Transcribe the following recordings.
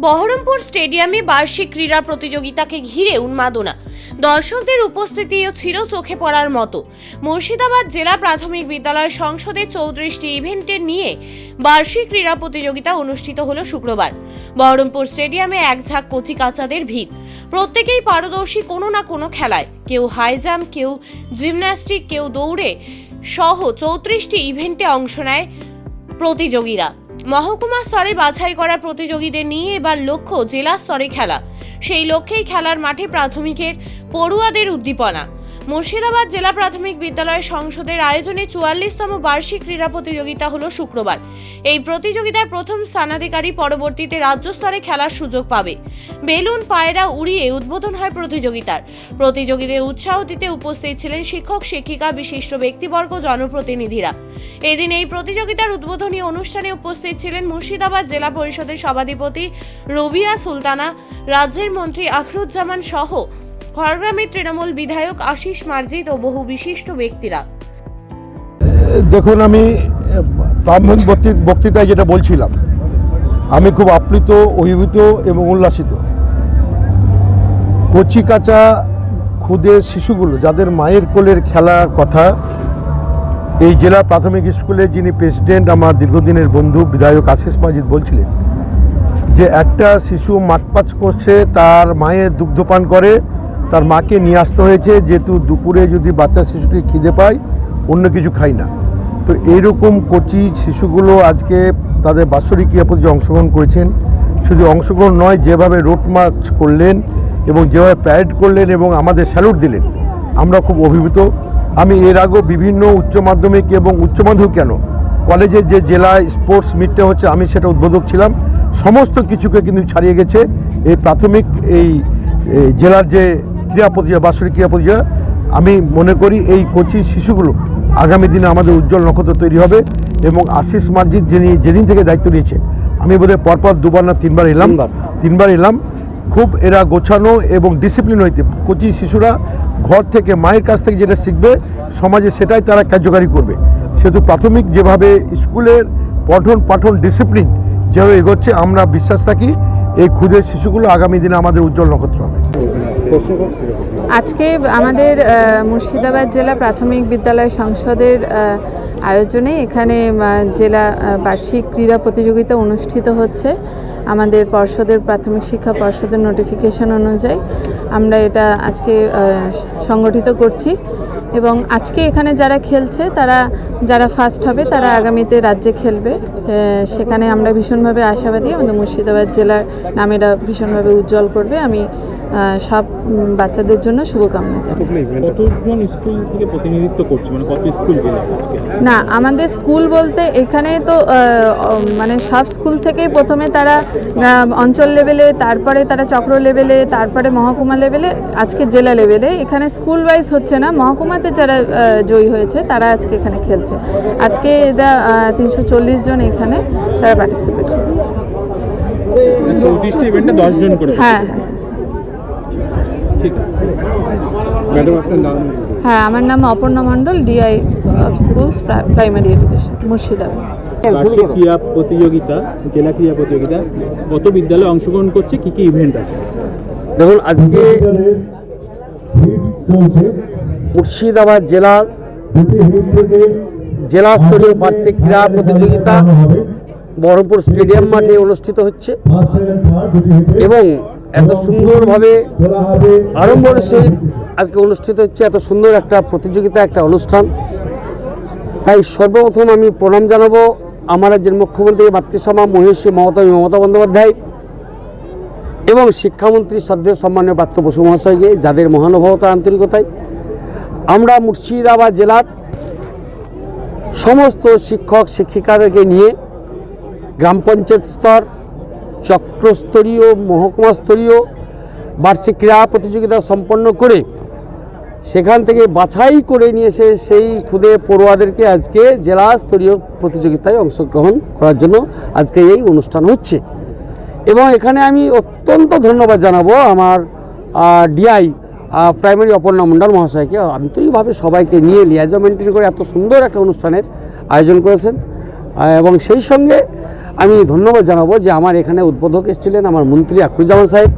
বহরমপুর স্টেডিয়ামে বার্ষিক ক্রীড়া প্রতিযোগিতাকে ঘিরে উন্মাদনা। দর্শকদের উপস্থিতিও ছিল চোখে পড়ার মতো। মুর্শিদাবাদ জেলা প্রাথমিক বিদ্যালয় সংসদে 34টি ইভেন্টের নিয়ে বার্ষিক ক্রীড়া প্রতিযোগিতা অনুষ্ঠিত হলো শুক্রবার। বহরমপুর স্টেডিয়ামে এক ঝাঁক কচি কাচাদের ভিড়। প্রত্যেকেই পারদর্শী কোনো না কোনো খেলায়, কেউ হাই জাম্প, কেউ জিমন্যাস্টিক, কেউ দৌড়ে সহ 34টি ইভেন্টে অংশ নেয় প্রতিযোগীরা। মহকুমা স্তরে বাছাই করা প্রতিযোগীদের নিয়ে এবার লক্ষ্য জেলা স্তরে খেলা। সেই লক্ষ্যেই খেলার মাঠে প্রাথমিকের পড়ুয়াদের উদ্দীপনা। মুর্শিদাবাদ জেলা প্রাথমিক বিদ্যালয় সংসদের আয়োজনে 44তম বার্ষিক ক্রীড়া প্রতিযোগিতা হলো শুক্রবার। এই প্রতিযোগিতায় প্রথম স্থানাধিকারী পরবর্তীতে রাজ্য স্তরে খেলার সুযোগ পাবে। বেলুন পায়রা উড়িয়ে উদ্বোধন হয় প্রতিযোগীদের উৎসাহ দিতে উপস্থিত ছিলেন শিক্ষক, শিক্ষিকা, বিশিষ্ট ব্যক্তিবর্গ, জনপ্রতিনিধিরা। এদিন এই প্রতিযোগিতার উদ্বোধনী অনুষ্ঠানে উপস্থিত ছিলেন মুর্শিদাবাদ জেলা পরিষদের সভাধিপতি রবিয়া সুলতানা, রাজ্যের মন্ত্রী আখরুজ্জামান সহ খড়গ্রামের তৃণমূল বিধায়ক আশিস মার্জিত ও বহু বিশিষ্ট ব্যক্তিরা। দেখুন, আমি প্রারম্ভিক বক্তৃতায় যেটা বলছিলাম, আমি খুব আপ্লুত, অভিভূত এবং উল্লাসিত। কচি কাঁচা ক্ষুদে শিশুগুলো যাদের মায়ের কোলের খেলার কথা, এই জেলা প্রাথমিক স্কুলের যিনি প্রেসিডেন্ট, আমার দীর্ঘদিনের বন্ধু বিধায়ক আশিস মার্জিত বলছিলেন যে একটা শিশু মাঠপাচ করছে, তার মায়ের দুগ্ধপান করে, তার মাকে নিয়ে আসতে হয়েছে, যেহেতু দুপুরে যদি বাচ্চা শিশুটি খিদে পায় অন্য কিছু খায় না। তো এইরকম কচি শিশুগুলো আজকে তাদের বাৎসরিক ক্রীড়া প্রতিযোগিতায় অংশগ্রহণ করেছেন। শুধু অংশগ্রহণ নয়, যেভাবে রোড মার্চ করলেন এবং যেভাবে প্যারেড করলেন এবং আমাদের স্যালুট দিলেন, আমরা খুব অভিভূত। আমি এর আগেও বিভিন্ন উচ্চ মাধ্যমিক এবং উচ্চ মাধ্যমিক কেন কলেজের যে জেলা স্পোর্টস মিটটা হচ্ছে, আমি সেটা উদ্বোধক ছিলাম। সমস্ত কিছুকে কিন্তু ছাড়িয়ে গেছে এই প্রাথমিক এই জেলার যে ক্রীড়া প্রতিযোগিতা, বাৎসরিক ক্রীড়া প্রতিযোগিতা। আমি মনে করি এই কচি শিশুগুলো আগামী দিনে আমাদের উজ্জ্বল নক্ষত্র তৈরি হবে। এবং আশিস মার্জিত যিনি যেদিন থেকে দায়িত্ব নিয়েছেন, আমি বোধহয় পরপর দুবার না তিনবার এলাম। খুব এরা গোছানো এবং ডিসিপ্লিন হইতে, কচি শিশুরা ঘর থেকে মায়ের কাছ থেকে যেটা শিখবে সমাজে সেটাই তারা কার্যকারী করবে। সেহেতু প্রাথমিক যেভাবে স্কুলের পঠন পাঠন ডিসিপ্লিন যেভাবে এগোচ্ছে, আমরা বিশ্বাস রাখি এই ক্ষুদে শিশুগুলো আগামী দিনে আমাদের উজ্জ্বল নক্ষত্র হবে। আজকে আমাদের মুর্শিদাবাদ জেলা প্রাথমিক বিদ্যালয় সংসদের আয়োজনে এখানে জেলা বার্ষিক ক্রীড়া প্রতিযোগিতা অনুষ্ঠিত হচ্ছে। আমাদের পর্ষদের প্রাথমিক শিক্ষা পর্ষদের নোটিফিকেশন অনুযায়ী আমরা এটা আজকে সংগঠিত করছি। এবং আজকে এখানে যারা খেলছে, যারা ফার্স্ট হবে তারা আগামীতে রাজ্যে খেলবে। সেখানে আমরা ভীষণভাবে আশাবাদী, আমাদের মুর্শিদাবাদ জেলার নামেরা ভীষণভাবে উজ্জ্বল করবে। আমি সব বাচ্চাদের জন্য শুভকামনা জানাই। কতজন স্কুল থেকে প্রতিনিধিত্ব করছে, মানে কত স্কুল জেলা আজকে? না, আমাদের স্কুল বলতে এখানে তো মানে সব স্কুল থেকেই প্রথমে তারা অঞ্চল লেভেলে, তারপরে তারা চক্র লেভেলে, তারপরে মহকুমা লেভেলে, আজকে জেলা লেভেলে। এখানে স্কুল ওয়াইজ হচ্ছে না, মহকুমাতে যারা জয়ী হয়েছে তারা আজকে এখানে খেলছে। আজকে এরা 340 জন এখানে তারা পার্টিসিপেট করেছে। 34টি ইভেন্টে 10 জন করে। হ্যাঁ, হ্যাঁ, আমার নাম Aparna Mondal, DI of schools primary education, Murshidabad. বার্ষিক ক্রীড়া প্রতিযোগিতা, জেলা ক্রীড়া প্রতিযোগিতা, কত বিদ্যালয় অংশগ্রহণ করছে, কি কি ইভেন্ট আছে? দেখুন, আজকে মুর্শিদাবাদ জেলার জেলা স্তরীয় বার্ষিক ক্রীড়া প্রতিযোগিতা বহরমপুর স্টেডিয়াম মাঠে অনুষ্ঠিত হচ্ছে এবং এত সুন্দরভাবে আড়ম্বরের সহিত আজকে অনুষ্ঠিত হচ্ছে। এত সুন্দর একটা প্রতিযোগিতা, একটা অনুষ্ঠান। তাই সর্বপ্রথম আমি প্রণাম জানাবো আমার রাজ্যের মুখ্যমন্ত্রী, মাতৃসভা মহিষী মমতা বন্দ্যোপাধ্যায় এবং শিক্ষামন্ত্রী শ্রদ্ধেয় সম্মানীয় প্রাপ্ত বসু মহাশয়কে, যাদের মহানুভবতা আন্তরিকতায় আমরা মুর্শিদাবাদ জেলার সমস্ত শিক্ষক শিক্ষিকাদেরকে নিয়ে গ্রাম পঞ্চায়েত স্তর, চক্রস্তরীয়, মহকুমা স্তরীয় বার্ষিক ক্রীড়া প্রতিযোগিতা সম্পন্ন করে সেখান থেকে বাছাই করে নিয়ে এসে সেই ক্ষুদে পড়ুয়াদেরকে আজকে জেলা স্তরীয় প্রতিযোগিতায় অংশগ্রহণ করার জন্য আজকে এই অনুষ্ঠান হচ্ছে। এবং এখানে আমি অত্যন্ত ধন্যবাদ জানাবো আমার ডিআই প্রাইমারি অপর্ণা মণ্ডল মহাশয়কে। আন্তরিকভাবে সবাইকে নিয়ে লিয়াজা মেনটেন করে এত সুন্দর একটা অনুষ্ঠানের আয়োজন করেছেন। এবং সেই সঙ্গে আমি ধন্যবাদ জানাবো যে আমার এখানে উদ্বোধক এসেছিলেন আমার মন্ত্রী আকরুজ্জামান সাহেব,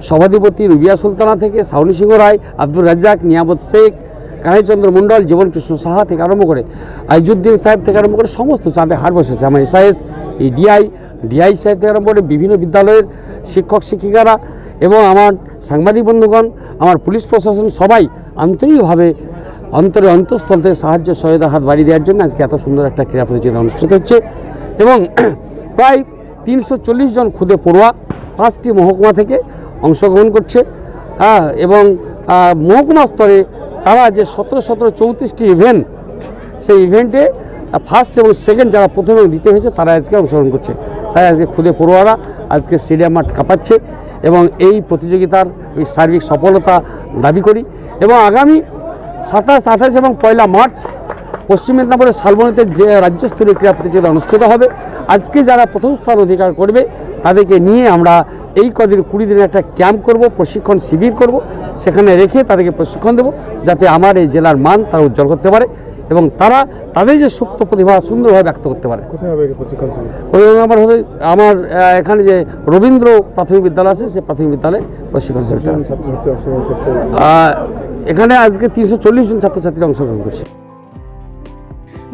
সভাধিপতি রুবিয়া সুলতানা থেকে সাউনি সিংহ রায়, আব্দুর রাজ্জাক, নিয়ামত শেখ, কানাইচন্দ্র মণ্ডল, জীবন কৃষ্ণ সাহা থেকে আরম্ভ করে আইজুদ্দিন সাহেব থেকে আরম্ভ করে সমস্ত চাঁদে হাট বসেছে। আমার এসআইএস, এই ডিআই সাহেব থেকে আরম্ভ করে বিভিন্ন বিদ্যালয়ের শিক্ষক শিক্ষিকারা এবং আমার সাংবাদিক বন্ধুগণ, আমার পুলিশ প্রশাসন সবাই আন্তরিকভাবে অন্তঃস্থল থেকে সাহায্য সহায়তা হাত বাড়িয়ে দেওয়ার জন্য আজকে এত সুন্দর একটা ক্রীড়া প্রতিযোগিতা অনুষ্ঠিত হচ্ছে এবং প্রায় 340 জন ক্ষুদে পড়ুয়া 5টি মহকুমা থেকে অংশগ্রহণ করছে এবং মহকুমা স্তরে তারা যে 34টি ইভেন্ট, সেই ইভেন্টে ফার্স্ট এবং সেকেন্ড যারা প্রথমে দ্বিতীয় হয়েছে তারা আজকে অংশগ্রহণ করছে। তাই আজকে ক্ষুদে পড়ুয়ারা আজকে স্টেডিয়াম মাঠ কাঁপাচ্ছে এবং এই প্রতিযোগিতার সার্বিক সফলতা দাবি করি এবং আগামী 27, 28 এবং 1 মার্চ পশ্চিম মেদিনীপুরের শালবনীতে যে রাজ্যস্তরীয় ক্রীড়া প্রতিযোগিতা অনুষ্ঠিত হবে, আজকে যারা প্রথম স্থান অধিকার করবে তাদেরকে নিয়ে আমরা এই কদিন 20 দিনের একটা ক্যাম্প করব, প্রশিক্ষণ শিবির করব, সেখানে রেখে তাদেরকে প্রশিক্ষণ দেব যাতে আমার এই জেলার মান তারা উজ্জ্বল করতে পারে এবং তারা তাদের যে সুপ্ত প্রতিভা সুন্দরভাবে ব্যক্ত করতে পারে। আমার এখানে যে রবীন্দ্র প্রাথমিক বিদ্যালয় আছে সেই প্রাথমিক বিদ্যালয়ে প্রশিক্ষণ শিবিরটা এখানে আজকে 340 জন ছাত্রছাত্রীরা অংশগ্রহণ করছে।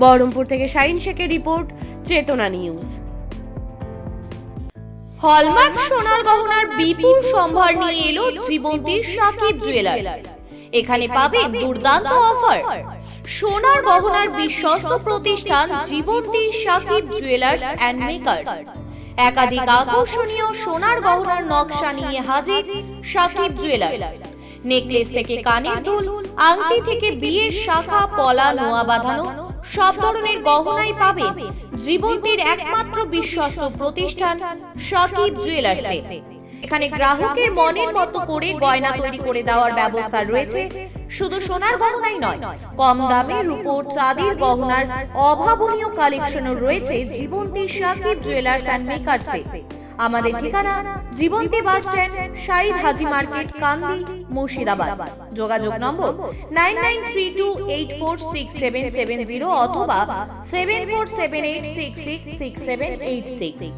বহরমপুর থেকে শাহিন শেখের রিপোর্ট, চেতনা নিউজ। হলমার্ক সোনার গহনার বিপুল সম্ভার নিয়ে এলো জীবন্তীর সাকিব জুয়েলার্স। এখানে পাবেন দুর্দান্ত অফার। সোনার গহনার বিশ্বস্ত প্রতিষ্ঠান Jibonti Sakib jewellers and makers. একাধিক আকর্ষণীয় সোনার গহনার নকশা নিয়ে হাজির সাকিব জুয়েলার্স। নেকলেস থেকে কানের দুল, আংটি থেকে বিয়ের শাখা, পলা, নোয়া বাঁধানো সব ধরনের গহনাই পাবেন জীবন্তীর একমাত্র বিশ্বস্ত প্রতিষ্ঠান সাকিব জুয়েলার্সে। এখানে গ্রাহকের মনের মতো করে গয়না তৈরি করে দেওয়ার ব্যবস্থা রয়েছে। শুধু সোনার গহনাই নয়, কম দামে রূপোর চাঁদির গহনার অভাবনীয় কালেকশনও রয়েছে জীবন্তী সাকিব জুয়েলার্স অ্যান্ড মেকার্সে। আমাদের ঠিকানা জীবন্তী বাস স্ট্যান্ড, শাহিদ হাজি মার্কেট, কান্দি, মুর্শিদাবাদ। যোগাযোগ নম্বর 9932846770 অথবা 7478666786।